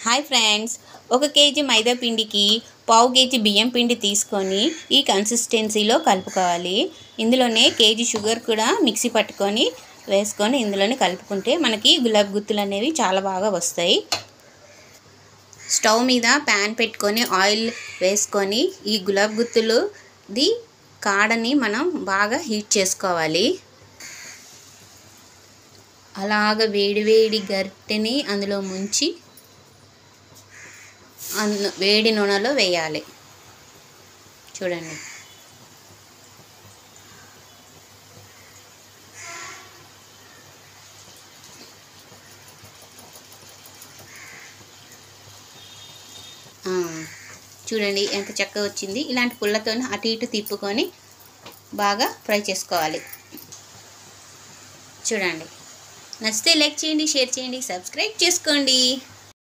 Hi friends, 1 KG మైదా పిండికి పావు KG బియ్యం పిండి తీసుకొని ఈ కన్సిస్టెన్సీలో కలుపుకోవాలి. ఇందులోనే కేజీ షుగర్ కూడా మిక్సీ పట్టుకొని వేసుకొని ఇందులోనే కలుపుకుంటే మనకి గులాబ్ గుత్తులు అనేవి చాలా బాగా వస్తాయి. స్టవ్ మీద ప్యాన్ పెట్టుకొని ఆయిల్ వేసుకొని ఈ గులాబ్ గుత్తులుది కాడని మనం బాగా హీట్ చేసుకోవాలి. అలాగ వేడి గరిటెని అందులో ముంచి వేడి నూనెలో వేయాలి. చూడండి, చూడండి ఎంత చక్కగా వచ్చింది. ఇలాంటి పుల్లతో అటు ఇటు తిప్పుకొని బాగా ఫ్రై చేసుకోవాలి. చూడండి, నచ్చితే లైక్ చేయండి, షేర్ చేయండి, సబ్స్క్రైబ్ చేసుకోండి.